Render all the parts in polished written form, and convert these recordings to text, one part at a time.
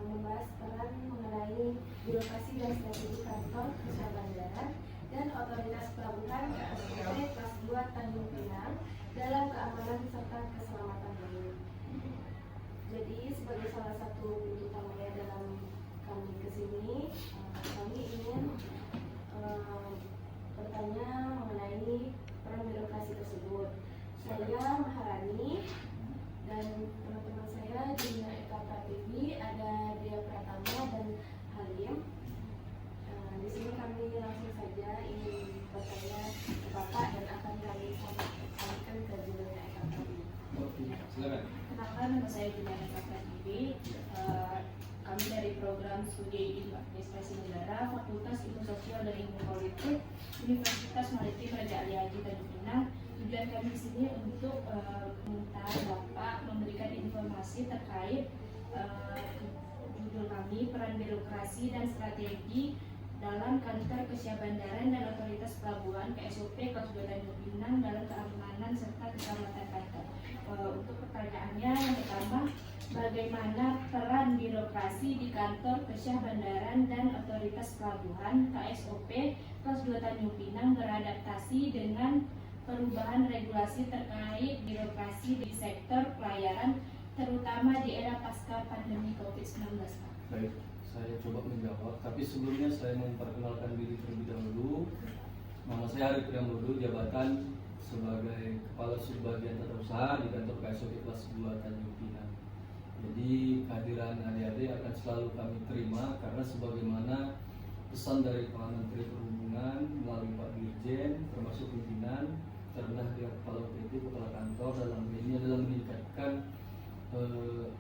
Membahas peran mengenai birokrasi dan strategi kantor Kesyah Bandaran dan Otoritas Pelabuhan KSOP kelas 2 Tanjung Pinang dalam keamanan serta keselamatan laut. Jadi sebagai salah satu pintu utamanya dalam kami kesini, kami ingin bertanya mengenai peran birokrasi tersebut. Saya Maharani dan teman-teman saya di Eka Prativi ada Dea Pratama dan Halim. Di sini kami langsung saja ingin bertanya ke Bapak dan akan kami sampaikan ke judul Eka Prativi. Silakan. Kenalkan, nama saya Juliana Eka Prativi. Kami dari program studi Ilmu Administrasi Negara, Fakultas Ilmu Sosial dan Ilmu Politik, Universitas Maritim Raja Ali Haji Tanjung Pinang. Tujuan kami di sini untuk meminta Bapak memberikan informasi terkait judul kami, peran birokrasi dan strategi dalam kantor Kesyah Bandaran dan Otoritas Pelabuhan KSOP kelas 2 Tanjung Pinang dalam keamanan serta keselamatan kantor. Untuk pertanyaannya yang pertama, bagaimana peran birokrasi di kantor Kesyah Bandaran dan Otoritas Pelabuhan KSOP kelas 2 Tanjung Pinang beradaptasi dengan perubahan regulasi terkait birokrasi di sektor pelayaran, terutama di era pasca pandemi COVID-19, Pak? Baik, saya coba menjawab, tapi sebelumnya saya memperkenalkan diri terlebih dahulu. Nama saya Arif Priambodo, jabatan sebagai Kepala Subbagian Tata Usaha di kantor KSOP kelas 2 Tanjung Pinang. Jadi kehadiran adik-adik akan selalu kami terima karena sebagaimana pesan dari Pak Menteri Perhubungan melalui Pak Dirjen termasuk pimpinan terendah pihak kepala PT, kepala kantor dalam ini adalah meningkatkan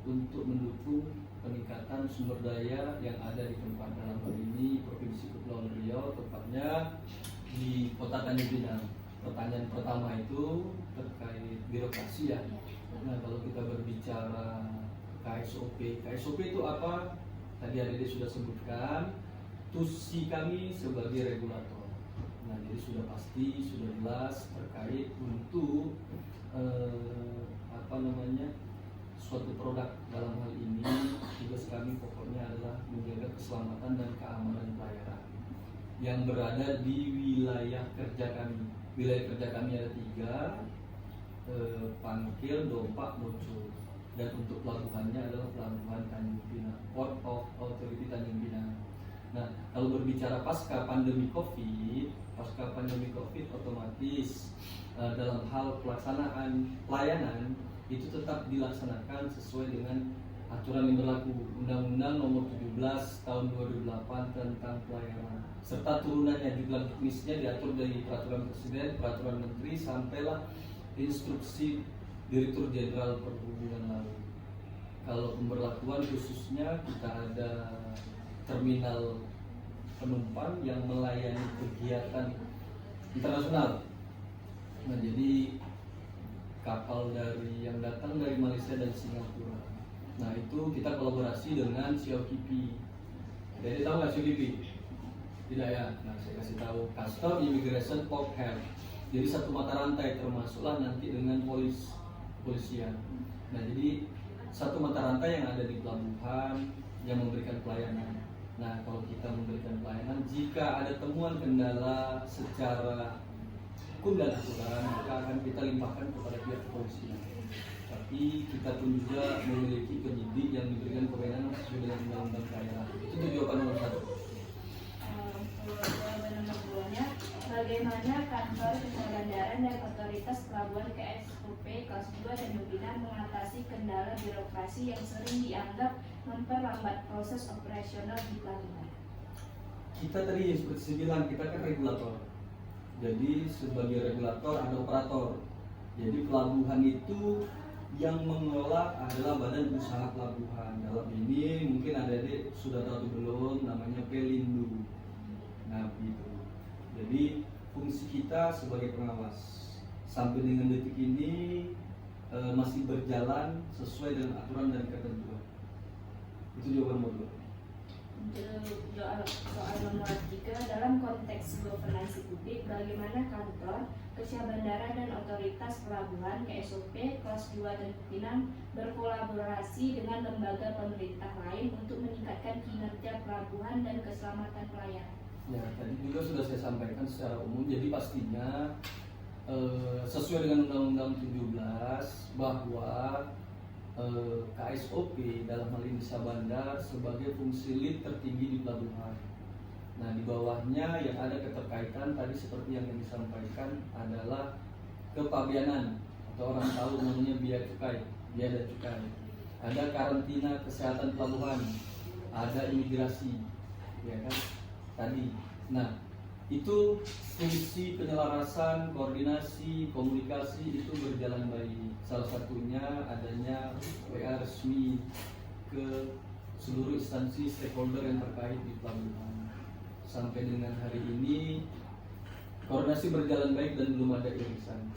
untuk mendukung peningkatan sumber daya yang ada di tempat, dalam hal ini Provinsi Kepulauan Riau, tepatnya di Kota Tanjung Pinang. Pertanyaan pertama itu terkait birokrasi ya. Nah, kalau kita berbicara KSOP itu apa? Tadi adik sudah sebutkan, tusi kami sebagai regulator. Nah, jadi sudah pasti, sudah jelas terkait untuk suatu produk. Dalam hal ini tugas kami pokoknya adalah menjaga keselamatan dan keamanan pelayaran yang berada di wilayah kerja kami. Wilayah kerja kami ada 3, Pangkil, Dompak, Bocor. Dan untuk pelabuhannya adalah Pelabuhan Tanjung Pinang, Port of Authority Tanjung Pinang. Nah, kalau berbicara pasca pandemi COVID otomatis dalam hal pelaksanaan pelayanan itu tetap dilaksanakan sesuai dengan aturan yang berlaku, Undang-Undang Nomor 17 Tahun 2008 tentang pelayaran, serta turunannya jumlah teknisnya diatur dari Peraturan Presiden, Peraturan Menteri, sampailah Instruksi Direktur Jenderal Perhubungan Laut. Kalau pemberlakuan khususnya kita ada terminal penumpang yang melayani kegiatan internasional. Nah, jadi kapal yang datang dari Malaysia dan Singapura. Nah, itu kita kolaborasi dengan COKP. Jadi tahu nggak COKP? Tidak ya? Nah, saya kasih tahu, Custom, Immigration, Port Health. Jadi satu mata rantai, termasuklah nanti dengan polisian. Nah, jadi satu mata rantai yang ada di pelabuhan yang memberikan pelayanan. Nah, kalau kita memberikan pelayanan, jika ada temuan kendala secara hukum dan aturan, maka akan kita limpahkan kepada pihak kepolisian. Tapi kita pun juga memiliki penyidik yang diberikan kewenangan sesuai dengan undang-undang pelayaran. Itu jawaban nomor 1. Jawaban nomor 2-nya, bagaimana kantor Ketua Bandaran dan Otoritas Pelabuhan KSOP kelas 2 Tanjung Pinang mengatasi kendala birokrasi yang sering dianggap memperlambat proses operasional di pelabuhan? Kita tadi seperti saya bilang, kita kan regulator. Jadi sebagai regulator ada operator. Jadi pelabuhan itu yang mengelola adalah Badan Usaha Pelabuhan. Dalam ini mungkin adik-adik sudah tahu atau belum, namanya Pelindu. Nah begitu. Jadi fungsi kita sebagai pengawas sampai dengan detik ini masih berjalan sesuai dengan aturan dan ketentuan. Itu jawaban modul. Soal nomor 3, dalam konteks governansi publik, bagaimana kantor Kesia Bandara dan Otoritas Pelabuhan KSOP kelas 2 Tanjung Pinang berkolaborasi dengan lembaga pemerintah lain untuk meningkatkan kinerja pelabuhan dan keselamatan pelayaran? Ya, tadi juga sudah saya sampaikan secara umum. Jadi pastinya sesuai dengan Undang-Undang 17 bahwa KSOP dalam hal ini Syahbandar sebagai fungsi lead tertinggi di pelabuhan. Nah di bawahnya yang ada keterkaitan tadi seperti yang disampaikan adalah kepabeanan atau orang tahu namanya biaya dan cukai. Ada karantina kesehatan pelabuhan, ada imigrasi, ya kan? Tadi. Nah itu fungsi penyelarasan, koordinasi, komunikasi itu berjalan baik. Salah satunya adanya WA resmi ke seluruh instansi stakeholder yang terkait di pelabuhan. Sampai dengan hari ini koordinasi berjalan baik dan belum ada irisan.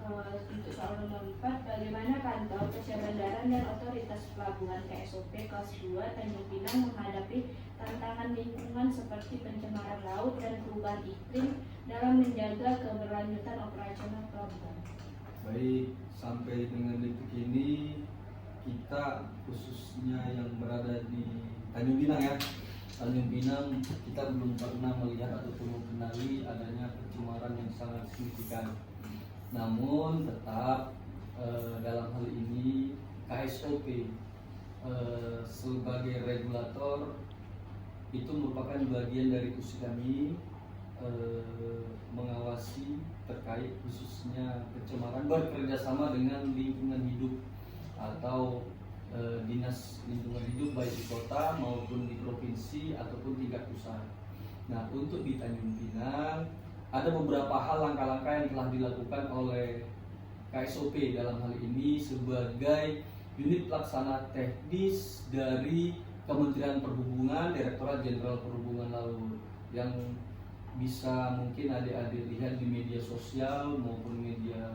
Untuk soal nomor 4, bagaimana kantor Kesia Bandaran dan Otoritas Pelabuhan KSOP kelas 2 Tanjung Pinang menghadapi tantangan lingkungan seperti pencemaran laut dan perubahan iklim dalam menjaga keberlanjutan operasional pelabuhan? Baik, sampai dengan detik ini kita khususnya yang berada di Tanjung Pinang ya, Tanjung Pinang kita belum pernah melihat ataupun mengenali adanya pencemaran yang sangat signifikan. Namun tetap dalam hal ini KSOP sebagai regulator itu merupakan bagian dari fungsi kami mengawasi terkait khususnya pencemaran, bekerjasama dengan lingkungan hidup atau dinas lingkungan hidup baik di kota maupun di provinsi ataupun tingkat pusat. Nah untuk di Tanjung Pinang ada beberapa hal langkah-langkah yang telah dilakukan oleh KSOP dalam hal ini sebagai unit pelaksana teknis dari Kementerian Perhubungan, Direktorat Jenderal Perhubungan Laut, yang bisa mungkin adik-adik lihat di media sosial maupun media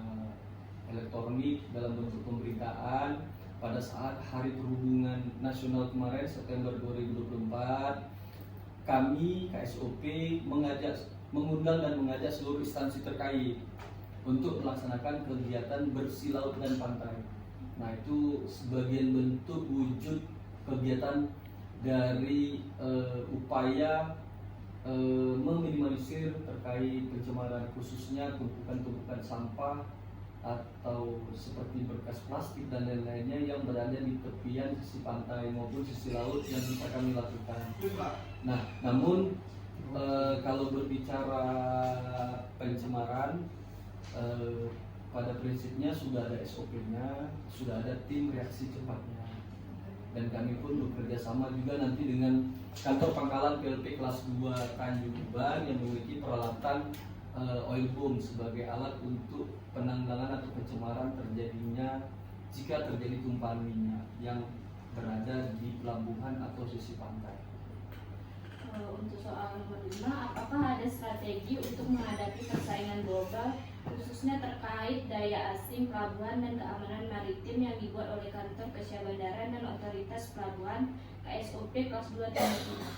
elektronik dalam bentuk pemberitaan. Pada saat Hari Perhubungan Nasional kemarin September 2024, kami KSOP mengundang dan mengajak seluruh instansi terkait untuk melaksanakan kegiatan bersih laut dan pantai. Nah itu sebagian bentuk wujud kegiatan dari upaya meminimalisir terkait pencemaran, khususnya tumpukan-tumpukan sampah atau seperti berkas plastik dan lain-lainnya yang berada di tepian sisi pantai maupun sisi laut yang bisa kami lakukan. Nah namun kalau berbicara pencemaran, pada prinsipnya sudah ada SOP-nya, sudah ada tim reaksi cepatnya, dan kami pun bekerja sama juga nanti dengan kantor pangkalan PLP kelas 2 Tanjung Uban yang memiliki peralatan oil boom sebagai alat untuk penanggulangan atau pencemaran terjadinya jika terjadi tumpahan minyak yang berada di pelabuhan atau sisi pantai. Untuk soal nomor 5, apakah ada strategi untuk menghadapi persaingan global khususnya terkait daya asing pelabuhan dan keamanan maritim yang dibuat oleh kantor Kesia Bandaran dan Otoritas Pelabuhan KSOP kelas 2 Tanjung Pinang?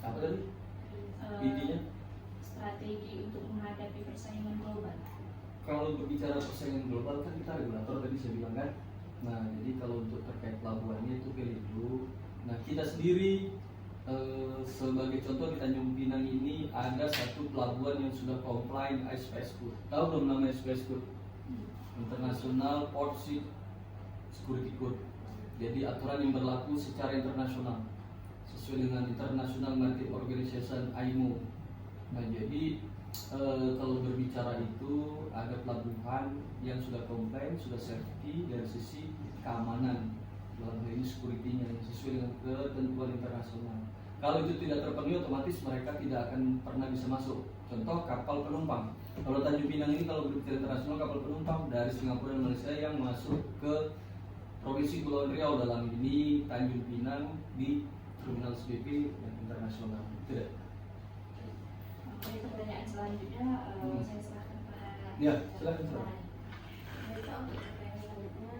Apa tadi? Intinya? Strategi untuk menghadapi persaingan global. Kalau berbicara persaingan global kan kita regulator tadi saya bilang kan. Nah jadi kalau untuk terkait pelabuhannya itu Pelindu. Nah kita sendiri sebagai contoh di Tanjung Pinang ini ada satu pelabuhan yang sudah comply ISPS Code. Tahu belum nama ISPS Code? International Port Security Code. Jadi aturan yang berlaku secara internasional sesuai dengan International Maritime Organization IMO. Nah jadi kalau berbicara itu ada pelabuhan yang sudah komplain, sudah safety dari sisi keamanan, dalam hal ini security-nya yang sesuai dengan ketentuan internasional. Kalau itu tidak terpenuhi, otomatis mereka tidak akan pernah bisa masuk. Contoh kapal penumpang. Kalau Tanjung Pinang ini kalau berbicara internasional, kapal penumpang dari Singapura dan Malaysia yang masuk ke Provinsi Kepulauan Riau, dalam ini Tanjung Pinang di Terminal SBP yang internasional. Tidak. Oke, pertanyaan selanjutnya saya serahkan kepada Ya, silakan. Jadi untuk pertanyaan selanjutnya,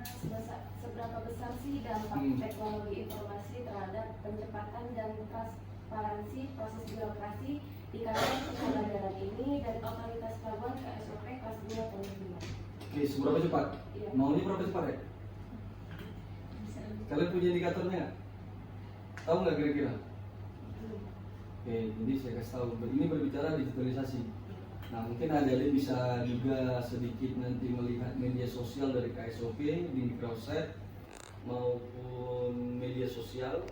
seberapa besar sih dampak teknologi informasi terhadap percepatan dan transparansi proses birokrasi di kantor pengelola darat ini dan otoritas pelabuhan KSOP kelas 2 Tanjung Pinang? Oke, seberapa cepat? Iya. Maunya berapa cepat ya? Kalian punya indikatornya nggak? Tahu nggak kira-kira? Oke, jadi saya kasih tahu. Ini berbicara digitalisasi. Nah, mungkin adik-adik bisa juga sedikit nanti melihat media sosial dari KSOP di Microset maupun media sosial.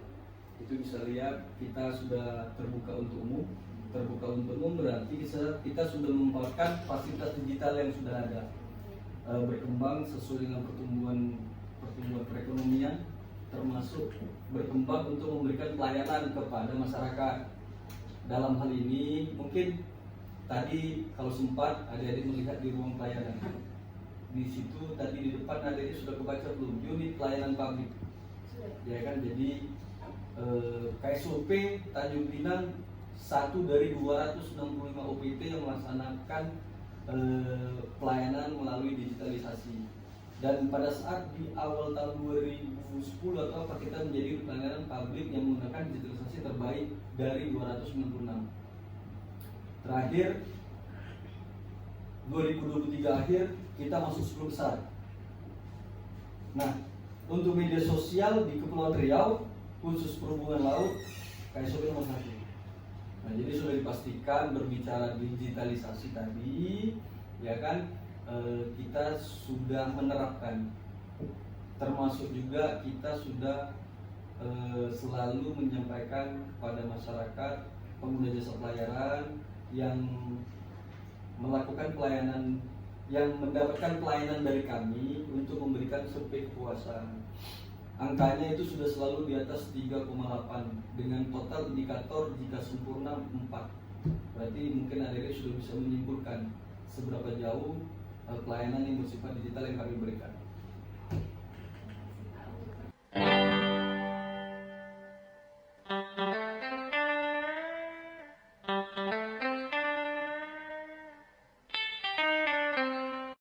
Itu bisa lihat kita sudah terbuka untuk umum. Terbuka untuk umum berarti kita sudah memanfaatkan fasilitas digital yang sudah ada, berkembang sesuai dengan pertumbuhan perekonomian, termasuk berkembang untuk memberikan pelayanan kepada masyarakat. Dalam hal ini mungkin tadi kalau sempat adik-adik melihat di ruang pelayanan, di situ tadi di depan adik-adik sudah kebaca belum unit pelayanan publik, ya kan? Jadi KSOP Tanjung Pinang satu dari 265 OPT yang melaksanakan pelayanan melalui digitalisasi. Dan pada saat di awal tahun 2010 atau apa, kita menjadi pelayanan publik yang menggunakan digitalisasi terbaik dari 296. Terakhir 2023 akhir kita masuk 10 besar. Nah, untuk media sosial di Kepulauan Riau khusus perhubungan laut KSOP nomor 1. Nah, jadi sudah dipastikan berbicara digitalisasi tadi, ya kan? Kita sudah menerapkan, termasuk juga kita sudah selalu menyampaikan kepada masyarakat pengguna jasa pelayaran yang melakukan pelayanan, yang mendapatkan pelayanan dari kami untuk memberikan survei kepuasan. Angkanya itu sudah selalu di atas 3,8 dengan total indikator jika sempurna 4. Berarti mungkin adik-adik sudah bisa menyimpulkan seberapa jauh pelayanan yang bersifat digital yang kami berikan.